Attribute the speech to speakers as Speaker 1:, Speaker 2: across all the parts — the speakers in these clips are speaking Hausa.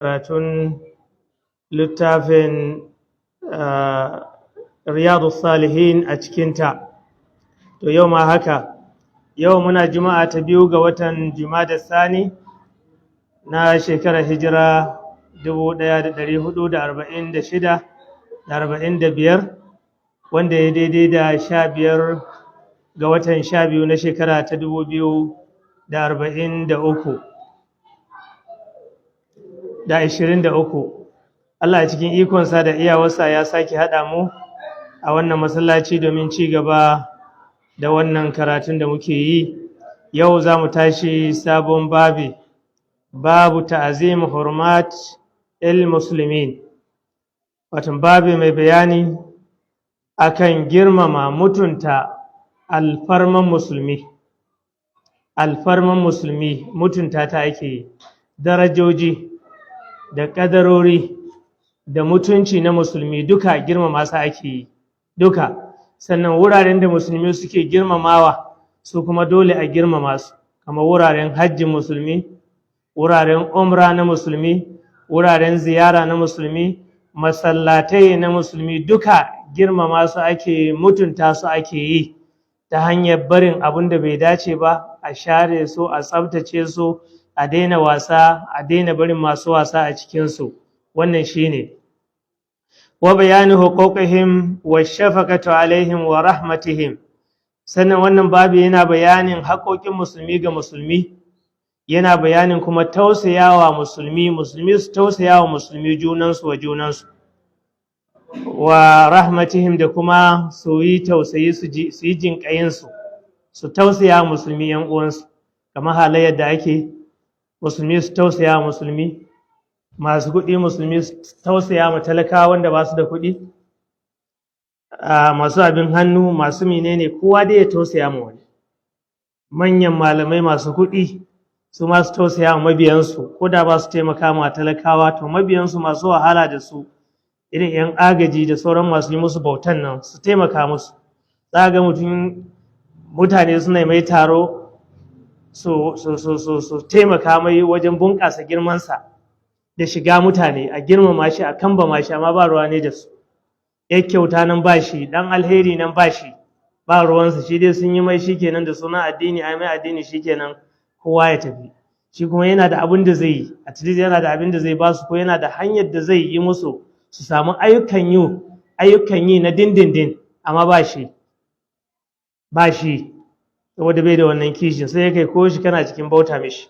Speaker 1: karatun littafin riyadu salihin a cikinta. To yau ma haka, yau muna juma'a ta 2 ga watan Jumada Sani na shekarar hijira 1446 da 45, wanda ya daidai da 15 ga watan 12 na shekara ta 2043 da 23. Allah cikin ikonsa da iyawarsa ya sake haɗa mu a wannan masallaci domin ci gaba da wannan karatun da muke yi. Yau za mu tashi sabon babu ta'azim hurmat muslimin, wato babu mai bayani akan girmama mutunta alfarman musulmi mutunta ta ake yi, darajoji da ƙadarori da mutunci na musulmi duka girmama su ake yi duka. Sannan wuraren da musulmi suke girmamawa su kuma dole a girmama su, kamar wuraren hajjin musulmi, wuraren umra na musulmi, wuraren ziyara na musulmi, masallatai na musulmi duka girmama su ake, mutunta su ake yi ta hanyar barin abin da bai dace ba, a share su, a tsabtace su, a daina wasa, a daina barin masu wasa a cikinsu. Wannan shine wa bayani huquqihim wa shafaqatu alaihim wa rahmatihim. Sannan wannan babu yana bayanin haƙoƙin musulmi ga musulmi, yana bayanin kuma tausayawa musulmi su tausayawa musulmi junansu wa rahmatihim, da kuma su yi tausayi, su yi jinƙayinsu, su tausaya musulmi yan uwansu, kamar halayyar da ake musulmi su tausaya musulmi, masu kuɗi musulmi su tausaya ma talakawa wanda ba su da kuɗi, masu abin hannu, masu menene, kowa dai ya tausaya ma wani. Manyan malamai masu kuɗi su ma su tausaya ma mabiyansu, ko da ba su taimaka ma talakawa, to mabiyansu masu wahala da su, irin 'yan agaji da sauran masu yi musu bautan nan, su taimaka musu. Za ga mutane suna mai taro su taimaka mai wajen bunƙasa girmansa da shiga mutane, a girmama shi, a kambama shi, amma ba ruwa ne da su. Ya kyauta nan ba shi, ɗan alheri nan ba shi, ba ruwansu, shi dai sun yi mai shi kenan da sunan addini, ai mai addini shi kenan kowa ya tafi. Shi kuma yana da abin da zai yi, a cikin yana da abin da zai ba su, ko yana da hanyar da zai yi musu su samu ayyukan yi na dindindin, amma ba shi saboda bai da wannan kishin, sai ya kai ko shi kana cikin bauta mishi,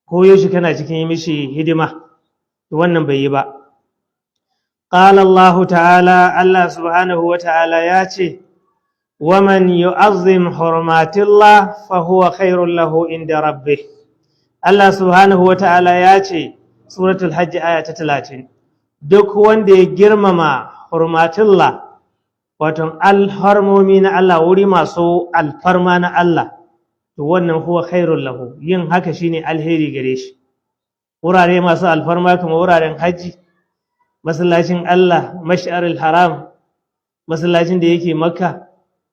Speaker 1: ko shi kana cikin yi mishi hidima, to wannan bai yi ba. Qala Allah ta'ala, Allah subhanahu wa ta'ala ya ce, wa man yu'azzim hurmatillah fa huwa khairul lahu inda rabbih. Allah subhanahu wa ta'ala ya ce, suratul hajj aya ta 30, duk wanda ya girmama hurmatillah, wato alharmomi na Allah, wuri masu alfarma na Allah, to wannan huwa khairul lahu, yin haka shine alheri gare shi. Wurare masu alfarma kamar wuraren haji, masallacin Allah, mash'aril haram, masallacin da yake Makka,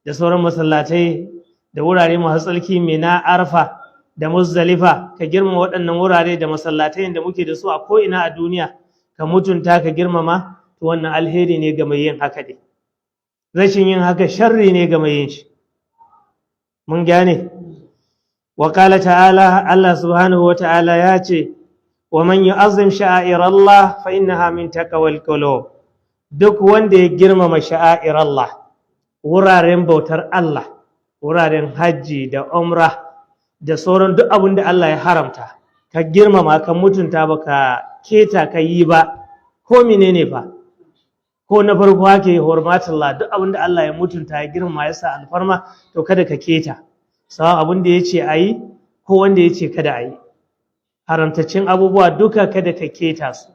Speaker 1: da sauran masallatai da wurare masu tsarki, Mina, Arfa da Muzdalifa, ka girmama waɗannan wurare da masallatai da muke da su a ko'ina a duniya, ka mutunta, ka girmama, to wannan alheri ne ga mai yin haka ne. Rashin yin haka sharri ne ga mai yin shi. Mun gane? Wa qala ta'ala, Allah subhanahu wa ta'ala ya ce, wa man yu'azzim sha'airallah fa innaha min taqwal qulub. Duk wanda ya girmama sha'airallah, wuraren bautar Allah, wuraren hajji da umra da sauran duk abin da Allah ya haramta, ka girmama, ka mutunta, ba ka keta ka yi ba, ko menene fa, ko na farko hake hurmatullah, duk abin da Allah ya mutunta, ya girmama, ya sa alfarma, to kada ka keta, sawa abin da ya ce a yi ko wanda ya ce kada a yi. Haramtaccen abubuwa duka kada ka keta su.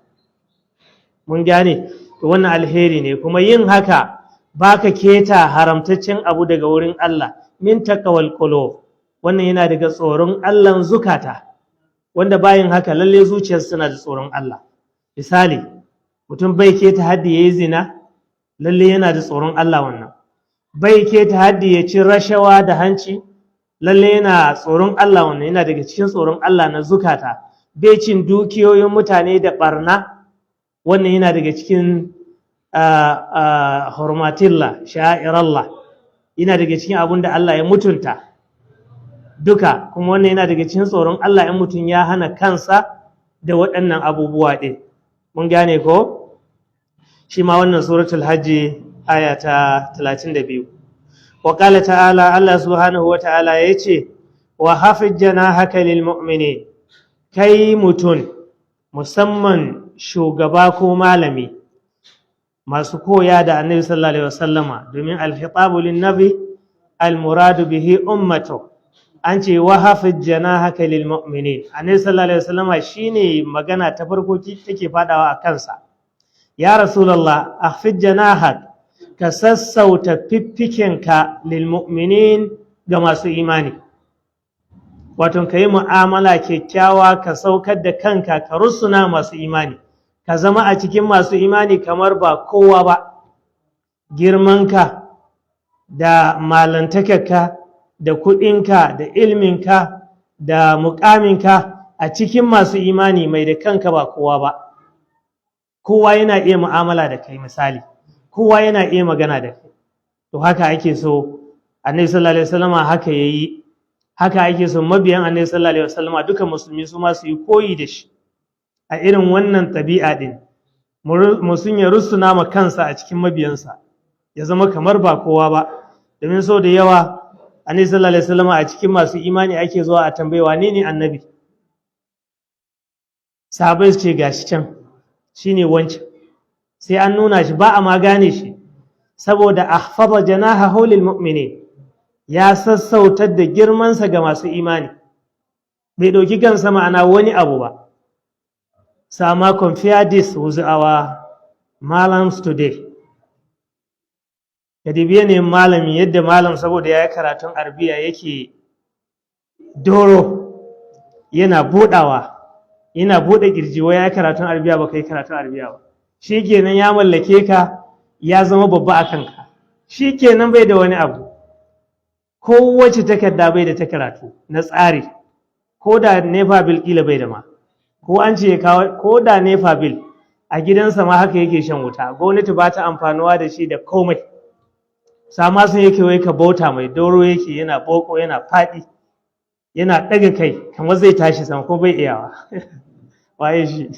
Speaker 1: Mun gane? To wannan alheri ne, kuma yin haka ba ka keta haramtaccen abu daga wurin Allah, min taqwal qulub. Wannan yana daga tsoron Allahn zukata, wanda bayin haka lalle zuciyarsa tana da tsoron Allah. Misali, mutum bai keta haddi yayi zina, lalle yana da tsoron Allah wannan. Bai keta haddi ya ci rashawa da hanci, lalle yana tsoron Allah, wannan yana daga cikin tsoron Allah na zukata. bai cin dukiyoyin mutane da barna, wannan yana daga cikin hurmatillah sha'irallah, yana daga cikin abin da Allah ya mutunta duka, kuma wannan yana daga cikin tsoron Allah in mutum ya hana kansa da waɗannan abubuwa ɗin. Mun gane ko? Shi ma wannan suratul hajji aya ta 32. Wa qala ta'ala, Allah subhanahu wa ta'ala yace wa hafid janahaka lil mu'minin, kai mutum musamman shugaba ko malami masu koya da annabi sallallahu alaihi wasallama, domin al-khitabu lin-nabi al-muradu bihi ummatu, an ce wa hafid janahaka lil mu'minin, annabi sallallahu alaihi wasallama shine magana ta farko take fadawa a kansa. Ya rasulullah, akhfid janahak, ka sassauta fiffikenka lil mu'minin ga masu imani, wato ka yi mu'amala kyakkyawa, ka saukar da kanka, ka rusuna masu imani, ka zama a cikin masu imani kamar ba kowa ba. Girmanka da malantakarka da kuɗinka da ilminka da muƙaminka a cikin masu imani, mai da kanka ba kowa ba. Kowa yana iya mu'amala da kai, misali kowa yana iya magana da kai. To haka ake so annabi sallallahu alaihi wasallama haka yayi, haka ake so mabiyan annabi sallallahu alaihi wasallama duka musulmi su ma su yi koyi da shi a irin wannan tabi'a din. Musun ya rusuna ma kansa a cikin mabiyansa, ya zama kamar ba kowa ba, domin so da yawa annabi sallallahu alaihi wasallama a cikin masu imani ake zuwa a tambaye wane ne annabi, sahabbai su ce gashi can shine wancan, sai an nuna shi, ba a ma gane shi, saboda ahfada janahahu lil mu'minin, ya sassautar da girmansa ga masu imani, bai ɗauki kansa ma'ana wani abu ba. Sama compare this with our malams today. Ka dibi ne malami, yadda malam saboda ya yi karatun arabiya yake doro, yana buɗawa, yana buɗe ƙirji, ya yi karatun arabiya ba ka yi karatun arabiya ba, shi kenan ya mallake ka, ya zama babba a kanka, shi kenan bai da wani abu. Kowace takarda bai da ta karatu na tsari, ko da nefa bil kila bai da ma, ko an ce ko da nefa bil a gidansa ma haka yake shan wuta, gwamnati ba ta amfanuwa da shi da komai. Sama sun yake wai ka bauta mai, doro yake, yana boko, yana faɗi, yana ɗaga kai kamar zai tashi sama, ko bai iyawa. Waye shi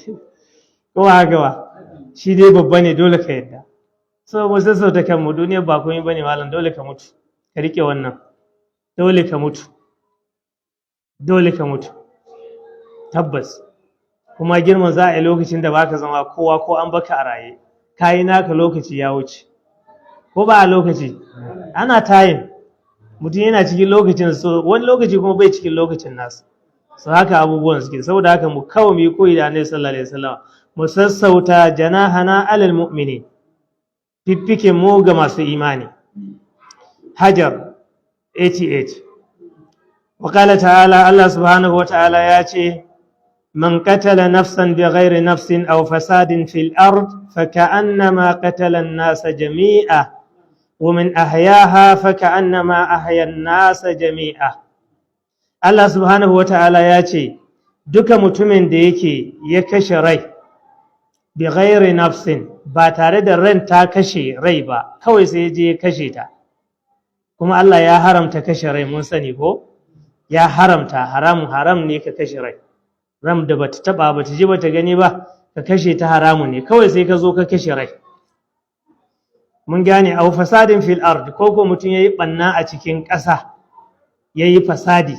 Speaker 1: ko haka ba, shi dai babba ne, dole ka yadda. So mu sassauta kanmu, duniya ba komai bane malam, dole ka mutu, ka rike wannan, dole ka mutu, dole ka mutu tabbas. Kuma girman za a yi lokacin da baka zama kowa, ko an baka a raye, kayi naka lokaci ya wuce, ko ba a lokaci ana tayin, mutum yana cikin lokacin, so wani lokaci kuma bai cikin lokacin nasu. So haka abubuwan suke, saboda haka mu kawai mu yi koyi da annabi sallallahu alaihi wasallam, mu sassauta janahana alal mu'minin, fiffiken mu ga masu imani. Hajar 88. Wa qala ta'ala, Allah subhanahu wa ta'ala ya ce, man qatala nafsan bighairi nafsin aw fasadin fil ard faka'annama qatala an-nasa jami'a wa man ahyaha faka'annama ahya an-nasa jami'a. Allah subhanahu wa ta'ala ya ce, duka mutumin da yake ya kashe rai bighairi nafsin, ba tare da ran ta kashe rai ba, kawai sai je ya kashe ta. Kuma Allah ya haramta kashe rai, mun sani ko? Ya haramta, haram ne ka kashe rai. Ram da bata taba, bata ji, bata gani ba, ka kashe ta haramun ne, kawai sai ka zo ka kashe rai. Mun gane, aw fasadin fil ard, ko mutum yayi banna a cikin ƙasa, yayi fasadi.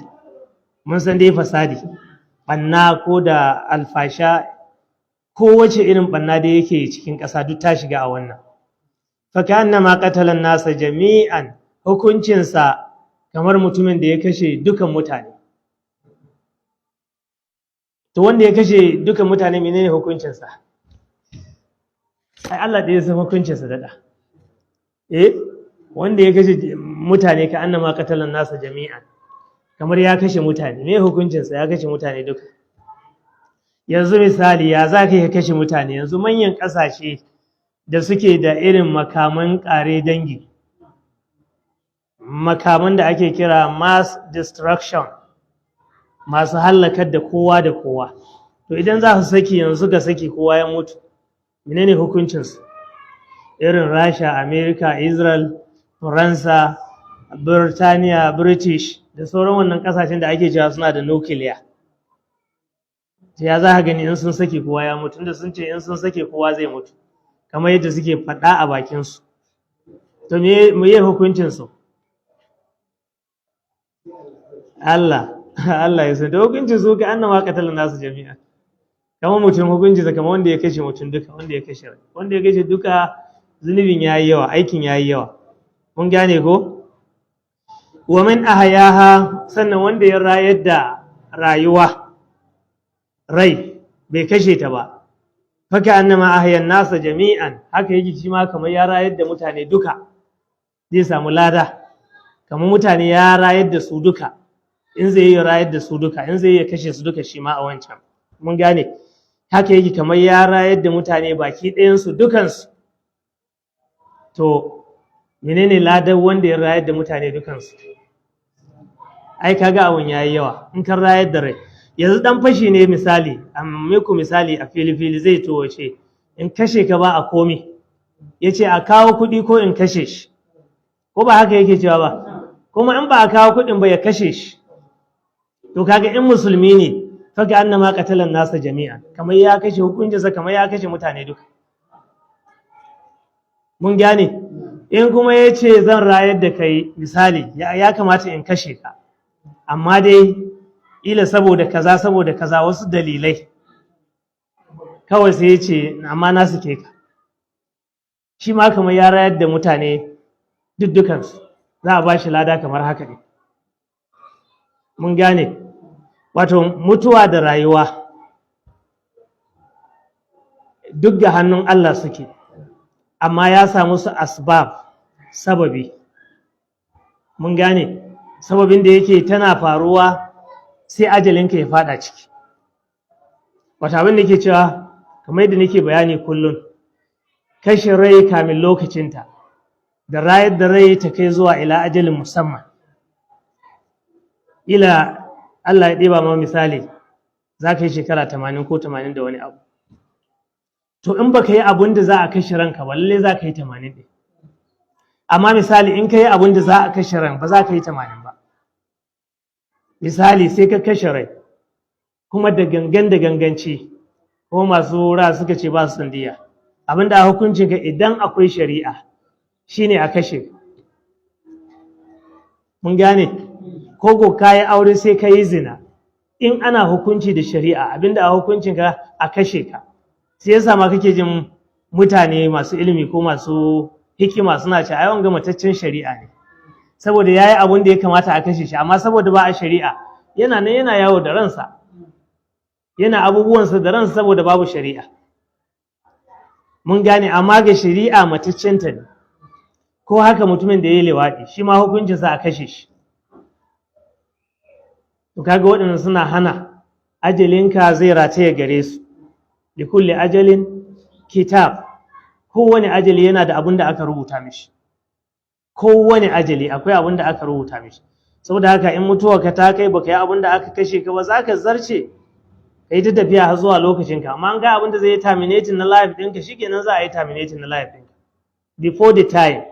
Speaker 1: Mun san dai fasadi, banna ko da alfasha, ko wace irin banna da yake cikin ƙasa duk ta shiga a wannan. Fa ka'annama qatala an-nasa jami'an, hukuncinsa kamar mutumin da ya kashe dukan mutane. To wanda ya kashe dukan mutane menene hukuncinsa? Ai Allah da ya san hukuncinsa dada. Wanda ya kashe mutane ka annama qatalan nasa jami'an, kamar ya kashe mutane, me hukuncinsa? Ya kashe mutane duka. Yanzu misali, ya za ka kashe mutane? Yanzu manyan ƙasashe da suke da irin makaman ƙare dangi, makaman da ake kira mass destruction, masu hallakar da kowa da kowa, to idan za su saki yanzu ga saki kowa ya mutu menene hukuncinsu irin Rasha, America, Israel, Faransa, Birtaniya, British da sauran wannan kasashen da ake cewa suna da nukiliya. Ya za ka gani in sun sake kowa ya mutu, inda sun ce in sun sake kowa zai mutu, kamar yadda suke faɗa a bakinsu. To me yi hukuncinsu? Allah ya san da hukuncin su ka annama qatalan nasu jami'a. Kamar mutum hukunci kamar wanda ya kashe mutum duka, wanda ya kashe rai. Wanda ya kashe duka zunubin yayi yawa, aikin yayi yawa. Mun gane ko? Wa man ahyaha, sannan wanda ya rayar da rayuwa rai bai kashe ta ba. Faka annama ahyan nasa jami'an, haka yake shi ma kamar ya rayar da mutane duka. Zai samu lada. Kamar mutane ya rayar da su duka. In zai yi rayar da su duka, in zai yi kashe su duka shi ma a wancan. Mun gane, haka yake kamar ya rayar da mutane baki ɗayansu dukansu. To, menene ladan wanda ya rayar da mutane dukansu? Ai, kaga abun yayi yawa, in kan rayar da rai. Yanzu ɗan fashi ne misali, amma ku misali a fili-fili zai to wace, in kashe ka ba a komi, ya ce a kawo kuɗi ko in kashe shi, ko ba haka yake cewa ba, kuma in ba a kawo kuɗin ba ya kashe shi. To kaga in musulmi ne faga annama qatalan nasa jami'an, kamar ya kashe hukuncinsa kamar ya kashe mutane duka. Mun gane, in kuma ya ce zan rayar da kai misali ya kamata in kashe ka, amma dai ila saboda kaza wasu dalilai kawai sai ya ce amma na suke ka, shi ma kamar ya rayar da mutane dukansu, za a ba shi lada kamar haka ne. Mun gane, wato mutuwa da rayuwa duk ga hannun Allah suke, amma ya samu su asbab, sababi. Mun gane, sababin da yake tana faruwa sai ajalinka ya fada ciki. Wata abin da ke cewa kamar yadda nake bayani kullum, kashe rai kamin lokacinta da rayar da rai ta kai zuwa ila ajalin musamman. Ila Allah ya ɗeba ma misali za ka yi shekara 80 ko 80 da wani abu, to in baka yi abun da za a kashe ranka ba lallai za ka yi 80 ɗin, amma misali in ka yi abun da za a kashe ran ba za ka yi 80 ba. Misali sai ka kashe rai kuma da ganganci, kuma masu ra suka ce ba su sandiya, abinda a hukuncin ka idan akwai shari'a shine a kashe. Mun gane, ko ka yi aure sai ka yi zina, in ana hukunci da shari'a abinda a hukuncin ka a kashe ka. Sai yasa ma kake jin mutane masu ilimi ko masu hikima suna cewa ai wanga mataccen shari'a ne, saboda yayi abun da ya kamata a kashe shi, amma saboda ba a shari'a yana nan yana yawo da ransa, yana abubuwansa da ransa saboda babu shari'a. Mun gane, amma ga shari'a mataccen ta ne. Ko haka mutumin da ya yi lewaɗi shi ma hukuncinsa a kashe shi. To kaga waɗannan suna hana ajalinka zai rataye gare su. Li kulli ajalin kitab, kowane ajali yana da abin da aka rubuta mishi. Kowane ajali akwai abin da aka rubuta mishi. Saboda haka in mutuwa ka ta kai baka yi abin da aka kashe ka ba, za ka zarce ka yi ta tafiya har zuwa lokacinka, amma an ga abin da zai yi terminating na life ɗinka shikenan za a yi terminating na life ɗinka before the time.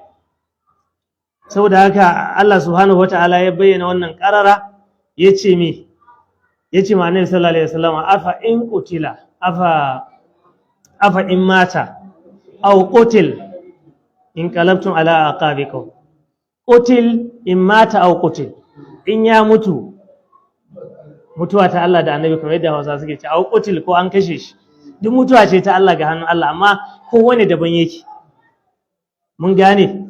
Speaker 1: Saboda haka Allah subhanahu wata'ala ya bayyana wannan ƙarara, ya ce mi, ya ce ma Annabi sallallahu alaihi wasallam afa in qutila afa in mata aw qutil in qalabtum ala aqabikum. Qutil in mata aw qutil, in ya mutu mutuwa ta Allah da Annabi kamar yadda Hausa suke ce, aw qutil ko an kashe shi, duk mutuwa ce ta Allah ga hannun Allah, amma kowane daban yake. Mun gane,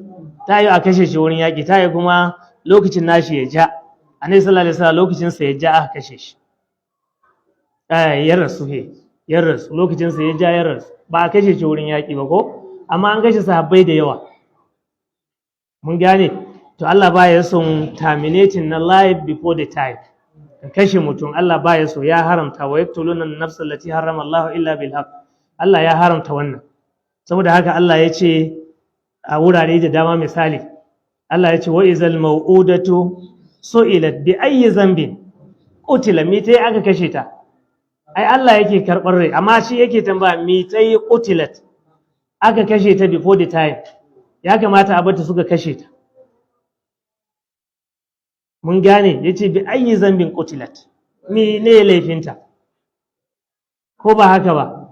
Speaker 1: ta yi a kashe shi wurin yaƙi, ta yi kuma lokacin nashi ya ja. Annabi sallallahu alaihi wasallam lokacinsa ya ja aka kashe shi, ya rasu lokacinsa ya ja ya rasu, ba a kashe shi wurin yaƙi ba ko, amma an kashe sahabbai da yawa. Mun gane, to Allah ba ya son terminating na life before the time, ka kashe mutum Allah ba ya so, ya haramta, wa yaqtuluna an-nafs allati harrama Allah illa bil haqq, Allah ya haramta wannan. Saboda haka Allah ya ce a wurare da dama, misali Allah ya ce wa izal mau'udatu su'ilat bi ayyi zambin qutila, me tai aka kashe ta, ai Allah yake karɓar rai amma shi yake tambaya me tsayi qutilat aka kashe ta before the time ya kamata a bata suka kashe ta mun gane yace bi ayi zambin qutilat me ne laifinta ko ba haka ba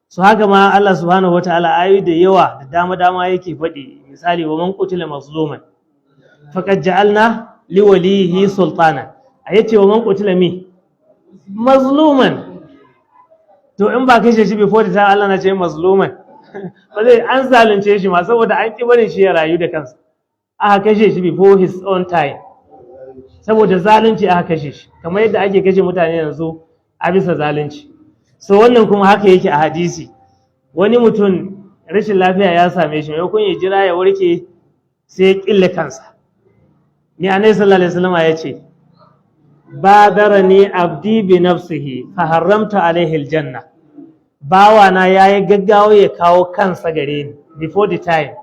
Speaker 1: so haka ma Allah subhanahu wataala ayoyi da yawa da dama yake faɗi misali wa man qutila mazluman faqad ja'alna liwalihi sultana ayace wa man qutila mi mazluman to in ba kashe shi before the time Allah na ce mazluman ba zai an zalunce shi ma saboda an ki barin shi ya rayu da kansa aka kashe shi before his own time saboda zalunci aka kashe shi kamar yadda ake kashe mutane yanzu a bisa zalunci so wannan kuma haka yake a hadisi wani mutum rashin lafiya ya same shi maimakon ya jira ya warke sai ya kille kansa ni annabi sallallahu alaihi wasallam ya ce badarani abdi bi nafsihi fa haramta alaihi aljanna bawa na yayi gaggawa ya kawo kansa gare ni before the time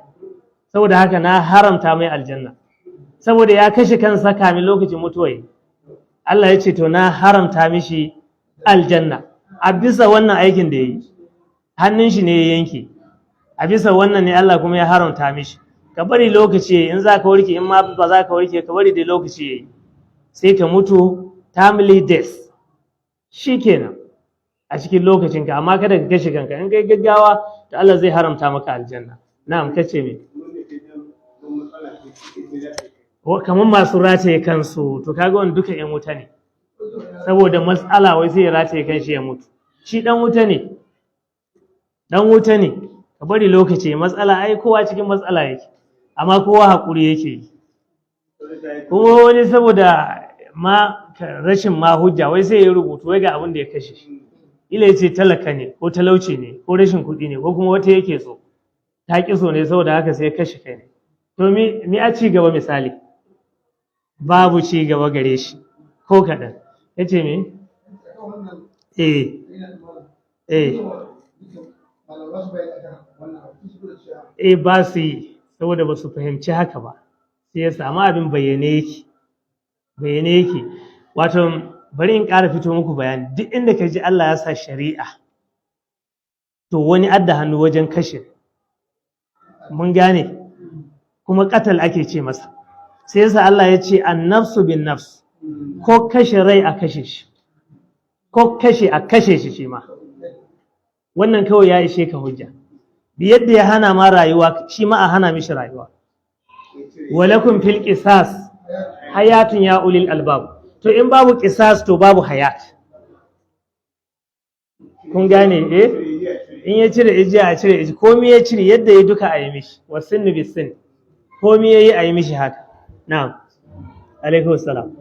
Speaker 1: saboda haka na haramta mai aljanna saboda ya kashe kansa kamin lokacin mutuwa Allah ya ce to na haramta mishi aljanna a bisa wannan aikin da yayi hannun shi ne ya yanke a bisa wannan ne Allah kuma ya haramta mishi ka bari lokaci in za ka warke in ma ba za ka warke ka bari da lokaci yayi sai ka mutu timely death shikenan a cikin lokacinka amma kada ka kashe kanka in kai gaggawa to Allah zai haramta maka aljanna na'am kace me kamar masu rataye kansu to kaga wannan duka yan wuta ne saboda matsala wai sai ya rataye kanshi ya mutu shi dan wuta ne ka bari lokaci matsala ai kowa cikin matsala yake amma kowa hakuri yake yi kuma wani saboda rashin ma hujja wai sai ya rubutu wai ga abin da ya kashe shi ila yace talaka ne ko talauci ne ko rashin kuɗi ne ko kuma wata yake so ta ki so ne saboda haka sai ya kashe kai ne to mi a ci gaba misali babu ci gaba gare shi ko kaɗan yace me ba su yi saboda ba su fahimci haka ba sai ya samu abin bayyane yake wato bari in ƙara fito muku bayani duk inda ka ji Allah ya sa shari'a to wani adda hannu wajen kashe mun gane kuma katal ake ce masa sai yasa Allah ya ce annafsu bin nafs ko kashe rai a kashe shi ko kashe shi shi ma wannan kawai ya ishe ka hujja bi yadda ya hana ma rayuwa shi ma a hana mishi rayuwa walakum fil qisas hayatun ya ulil albab to in babu qisas to babu hayat kun gane in ya cire ijiya a cire ijiya komai ya cire yadda ya duka a yi mishi wasinnu bisin komai yayi a yi mishi haka na'am alaikum assalam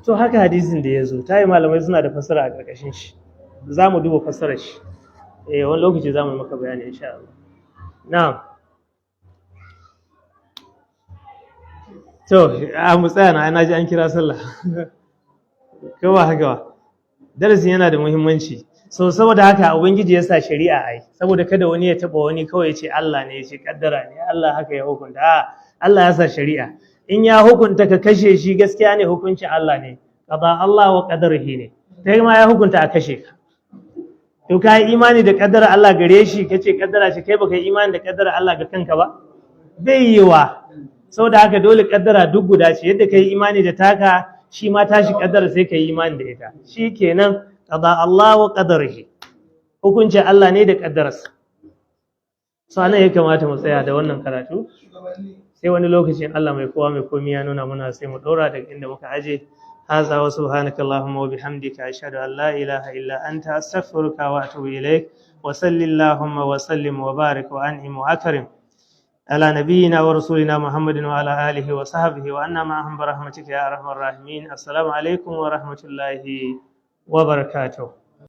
Speaker 1: to haka hadisin da ya zo ta yi malamai suna da fassara a ƙarƙashin shi za mu duba fassarar shi wani lokaci za mu maka bayani insha Allah na'am to a mu tsaya na ji an kira sallah kawai haka ba darasin yana da muhimmanci so saboda haka ubangiji ya sa shari'a ai saboda kada wani ya taba wani kawai ya ce Allah ne ya ce kaddara ne Allah haka ya hukunta Allah ya sa shari'a in ya hukunta ka kashe shi gaskiya ne hukuncin Allah ne qada Allah wa qadarihi ne kai ma ya hukunta a kashe ka to kai imani da kaddara Allah gare shi kace kaddara shi kai baka imani da kaddara Allah ga kanka ba bai yiwa saboda haka dole kaddara duk guda ce yadda kai imani da taka shi ma tashi kaddara sai kai imani da ita shikenan qada Allah wa qadarihi hukuncin Allah ne da kaddararsa so anan ya kamata mu tsaya da wannan karatu sai wani lokacin Allah mai kowa mai komai ya nuna muna sai mu dora daga inda muka aje haza wa subhanakallahumma wa bihamdika ashhadu an la ilaha illa anta astaghfiruka wa atubu ilaik wa sallallahu wa sallim wa barik wa an'im wa akrim على نبينا ورسولنا محمد وعلى آله وصحبه وأنا معهم برحمتك يا أرحم الراحمين السلام عليكم ورحمة الله وبركاته